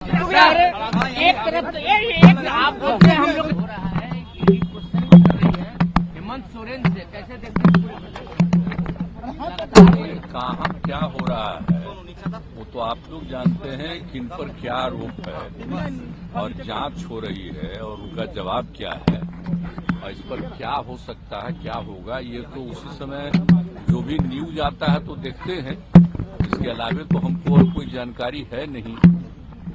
एक तरफ एक आप बोलते हैं हम लोग हो रहा है, क्वेश्चन कर रही है हेमंत सोरेन से, कैसे देखते हैं? कहाँ क्या हो रहा है वो तो आप लोग जानते हैं कि इन पर क्या आरोप है और जांच हो रही है और उनका जवाब क्या है और इस पर क्या हो सकता है, क्या होगा, ये तो उसी समय जो भी न्यूज आता है तो देखते हैं। इसके अलावा तो हमको और कोई जानकारी है नहीं,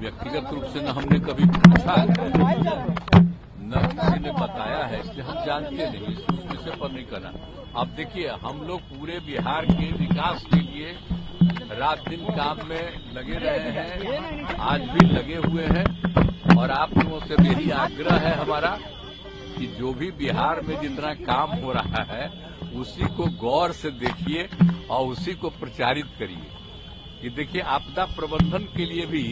व्यक्तिगत रूप से न हमने कभी पूछा है न किसी ने बताया है, इसलिए हम जानते नहीं, इस विषय पर नहीं करना। अब देखिए, हम लोग पूरे बिहार के विकास के लिए रात दिन काम में लगे रहे हैं, आज भी लगे हुए हैं और आप लोगों से यही आग्रह है हमारा कि जो भी बिहार में जितना काम हो रहा है उसी को गौर से देखिए और उसी को प्रचारित करिए। कि देखिए, आपदा प्रबंधन के लिए भी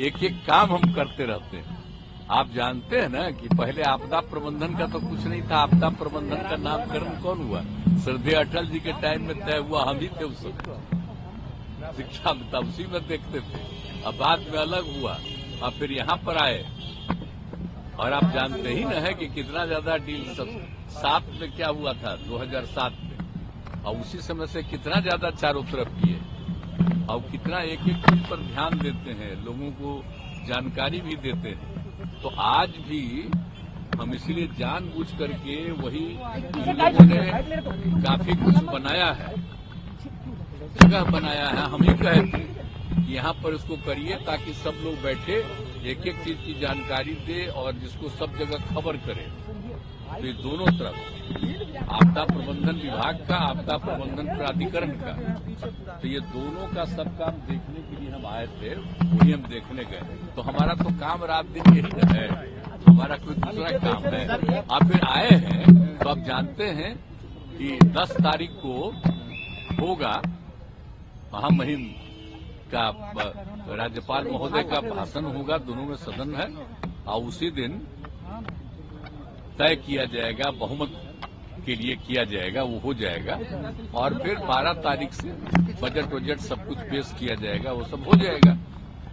एक एक काम हम करते रहते हैं। आप जानते हैं ना कि पहले आपदा प्रबंधन का तो कुछ नहीं था, आपदा प्रबंधन का नामकरण कौन हुआ? श्रद्धेय अटल जी के टाइम में तय हुआ, हम ही थे उस समय शिक्षा में, तब उसी में देखते थे। अब बाद में अलग हुआ, अब फिर यहाँ पर आए और आप जानते ही न है कि कितना ज्यादा डील 7 में क्या हुआ था 2007 में, और उसी समय से कितना ज्यादा चारों तरफ किए और कितना एक एक चीज पर ध्यान देते हैं, लोगों को जानकारी भी देते हैं। तो आज भी हम इसलिए जानबूझ करके वही लोगों ने काफी कुछ बनाया है, जगह बनाया है। हम ही कहे थे कि यहाँ पर इसको करिए ताकि सब लोग बैठे एक एक चीज की जानकारी दे और जिसको सब जगह खबर करे। तो ये दोनों तरफ आपदा प्रबंधन विभाग का, आपदा प्रबंधन प्राधिकरण का, तो ये दोनों का सब काम देखने के लिए हम आए थे, वही हम देखने गए। तो हमारा तो काम रात दिन यही है, हमारा कोई दूसरा काम है। आप फिर आए हैं तो आप जानते हैं कि 10 तारीख को होगा महामहिम का राज्यपाल महोदय का भाषण होगा, दोनों में सदन है और उसी दिन तय किया जाएगा, बहुमत के लिए किया जाएगा, वो हो जाएगा और फिर 12 तारीख से बजट सब कुछ पेश किया जाएगा, वो सब हो जाएगा।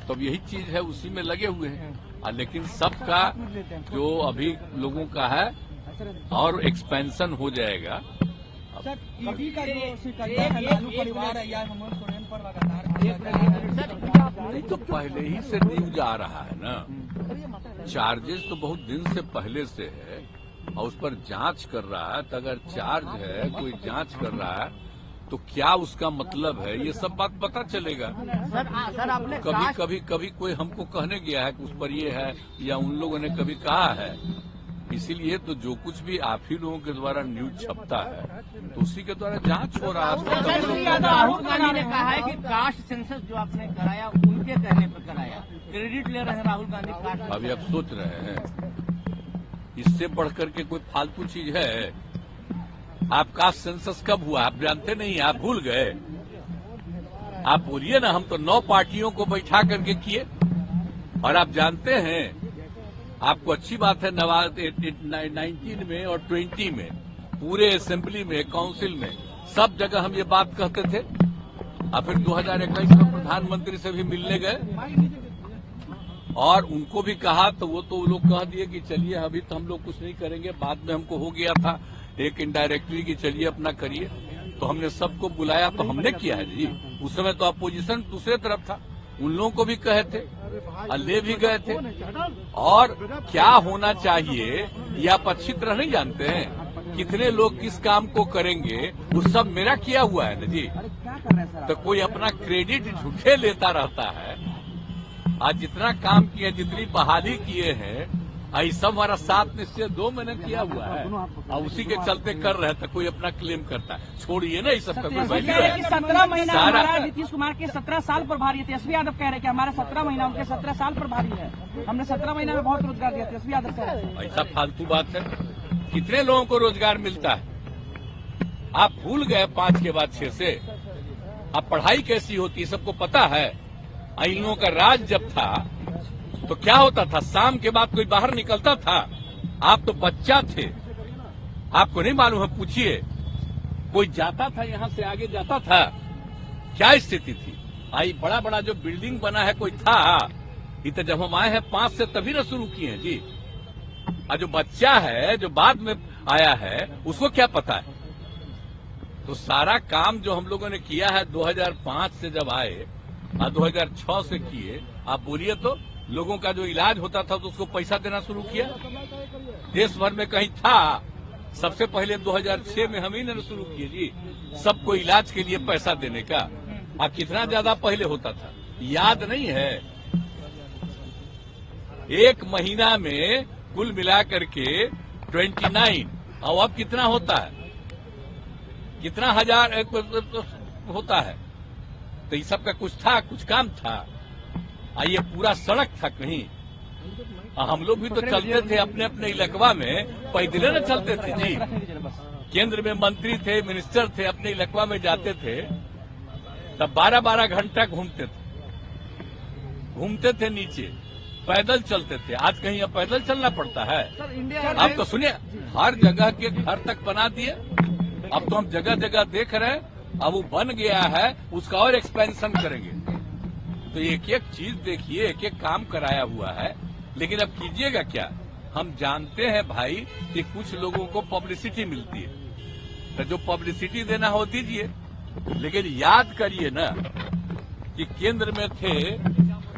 तो अब यही चीज है, उसी में लगे हुए हैं। लेकिन सबका जो अभी लोगों का है और एक्सपेंशन हो जाएगा। कभी का जो शिकायत है लालू परिवार है या हेमंत सोरेन पर लगातार तो पहले ही से न्यूज आ रहा है ना, चार्जेस तो बहुत दिन से पहले से है और उस पर जांच कर रहा है। तो अगर चार्ज है, कोई जांच कर रहा है तो क्या उसका मतलब है, ये सब बात पता चलेगा। सर आपने कभी कोई हमको कहने गया है कि उस पर ये है या उन लोगों ने कभी कहा है, इसीलिए तो जो कुछ भी आप ही लोगों के द्वारा न्यूज छपता है तो उसी के द्वारा जांच हो रहा है। राहुल गांधी ने कहा है कि कास्ट सेंसस जो आपने कराया उनके कहने पर कराया, क्रेडिट ले रहे हैं राहुल गांधी कास्ट। अभी आप सोच रहे हैं इससे बढ़कर के कोई फालतू चीज है? आप कास्ट सेंसस कब हुआ आप जानते नहीं, आप भूल गए? आप बोलिए ना, हम तो 9 पार्टियों को बैठा करके किए और आप जानते हैं, आपको अच्छी बात है, 19 में और 20 में पूरे असेंबली में, काउंसिल में सब जगह हम ये बात कहते थे। और फिर 2021 में प्रधानमंत्री से भी मिलने गए और उनको भी कहा तो वो लोग कह दिए कि चलिए अभी तो हम लोग कुछ नहीं करेंगे, बाद में हमको हो गया था एक इनडायरेक्टली कि चलिए अपना करिए। तो हमने सबको बुलाया तो हमने किया है जी। उस समय तो अपोजिशन दूसरे तरफ था, उन लोगों को भी कहे थे, ले भी गए थे। और क्या होना चाहिए ये आप अच्छी तरह नहीं जानते हैं, कितने लोग किस काम को करेंगे वो सब मेरा किया हुआ है ना जी। तो कोई अपना क्रेडिट झूठे लेता रहता है। आज जितना काम किए, जितनी बहाली किए हैं, आई सब हमारा 7 निश्चय 2 महीने किया हुआ है और उसी के चलते कर रहे थे, कोई अपना क्लेम करता है। छोड़िए ना इस सब का कोई वैल्यू है। 17 महीना हमारा नीतीश कुमार के 17 साल पर भारी है। तेजस्वी यादव कह रहे हैं कि हमारा 17 महीना उनके 17 साल पर भारी है। हमने 17 महीना में बहुत रोजगार दिया, तेजस्वी यादव कह रहे हैं। ऐसा फालतू बात है, कितने लोगों को रोजगार मिलता है? आप भूल गए 5 के बाद 6 से। अब पढ़ाई कैसी होती है सबको पता है। इन लोगों का राज जब था तो क्या होता था, शाम के बाद कोई बाहर निकलता था? आप तो बच्चा थे, आपको नहीं मालूम है, पूछिए। कोई जाता था, यहां से आगे जाता था, क्या स्थिति थी? आई बड़ा बड़ा जो बिल्डिंग बना है, कोई था ये तो जब हम आए हैं 5 से तभी ना शुरू किए हैं जी। और जो बच्चा है जो बाद में आया है उसको क्या पता है। तो सारा काम जो हम लोगों ने किया है 2005 से जब आए और 2006 से किए, आप बोलिए तो लोगों का जो इलाज होता था तो उसको पैसा देना शुरू किया। देश भर में कहीं था, सबसे पहले 2006 में हम ही ने शुरू किए जी, सबको इलाज के लिए पैसा देने का। और कितना ज्यादा पहले होता था याद नहीं है। एक महीना में कुल मिलाकर के 29, और अब कितना होता है, कितना हजार होता है। तो ये सब का कुछ था, कुछ काम था। ये पूरा सड़क था कहीं। हम लोग भी तो चलते थे अपने अपने इलाकवा में, पैदल न चलते थे जी। केंद्र में मंत्री थे, मिनिस्टर थे, अपने इलाकवा में जाते थे तब 12-12 घंटा घूमते थे नीचे, पैदल चलते थे। आज कहीं अब पैदल चलना पड़ता है। अब तो सुनिए, हर जगह के घर तक बना दिए। अब तो हम जगह जगह देख रहे हैं, अब वो बन गया है, उसका और एक्सपेंशन करेंगे। तो एक एक चीज देखिए, एक एक काम कराया हुआ है। लेकिन अब कीजिएगा क्या। हम जानते हैं भाई कि कुछ लोगों को पब्लिसिटी मिलती है, तो जो पब्लिसिटी देना हो दीजिए। लेकिन याद करिए ना कि केंद्र में थे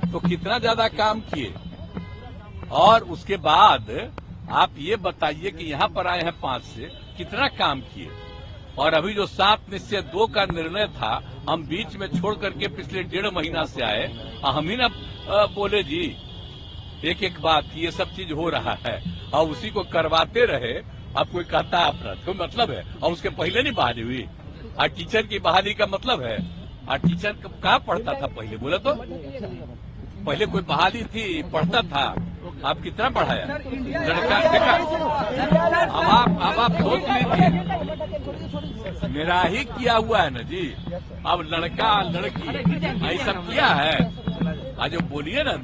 तो कितना ज्यादा काम किए, और उसके बाद आप ये बताइए कि यहाँ पर आए हैं 5 से कितना काम किए। और अभी जो 7 निश्चय 2 का निर्णय था, हम बीच में छोड़ करके पिछले 1.5 महीना से आए, हम ही ना बोले जी एक एक बात, ये सब चीज हो रहा है और उसी को करवाते रहे। अब कोई कहता है अपना तो मतलब है, और उसके पहले नहीं बहाली हुई। और टीचर की बहाली का मतलब है, और टीचर कहाँ पढ़ता था पहले, बोले तो पहले कोई बहाली थी, पढ़ता था। आप कितना पढ़ाया लड़का देखा। अब आप सोच लीजिए, मेरा ही किया हुआ है ना जी। अब लड़का लड़की ऐसा किया है। आज जो बोलिए ना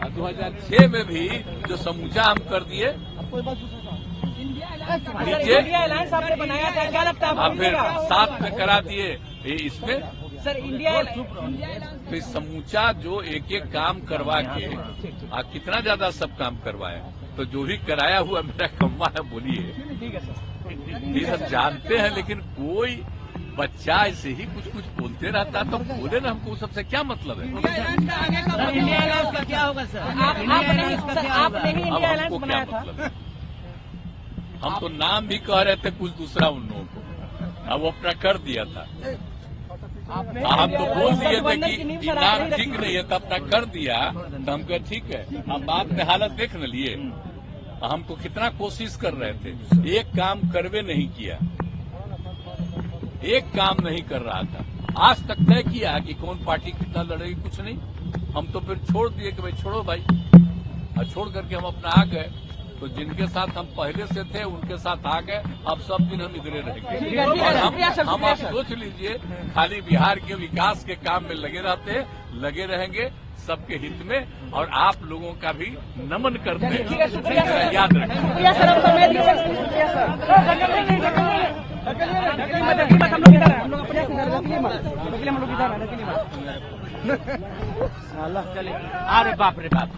2006 में भी जो समूचा हम कर दिए नीचे, आपने बनाया था, क्या लगता है आप फिर साथ में करा दिए इसमें सर इंडिया। तो समूचा जो एक एक काम करवा के कितना ज्यादा सब काम करवाए। तो जो भी कराया हुआ मेरा कम्मा है, बोलिए ये सब जानते हैं। लेकिन कोई बच्चा ऐसे ही कुछ कुछ बोलते रहता तो बोले ना, हमको सबसे क्या मतलब है। इंडिया अलायंस का क्या होगा सर? आपने ही इंडिया अलायंस बनाया था। मतलब है? हम तो नाम भी कह रहे थे कुछ दूसरा उन लोगों को, अब वो अपना कर दिया था। हम तो बोल दिए थे कि नाम ठीक नहीं है, तो अपना कर दिया। तो हम कहे ठीक है। अब बाद में हालत देख न लिए। हम तो कितना कोशिश कर रहे थे, एक काम करवे नहीं किया, एक काम नहीं कर रहा था। आज तक तय किया कि कौन पार्टी कितना लड़ेगी, कुछ नहीं। हम तो फिर छोड़ दिए कि भाई छोड़ो भाई, और छोड़ करके हम अपना आ गए। तो जिनके साथ हम पहले से थे उनके साथ आ गए। अब सब दिन हम इधरे रहेंगे। और हम आप सोच लीजिए, खाली बिहार के विकास के काम में लगे रहते हैं, लगे रहेंगे सबके हित में। और आप लोगों का भी नमन करते हैं, याद रखें। अरे बाप रे बाप।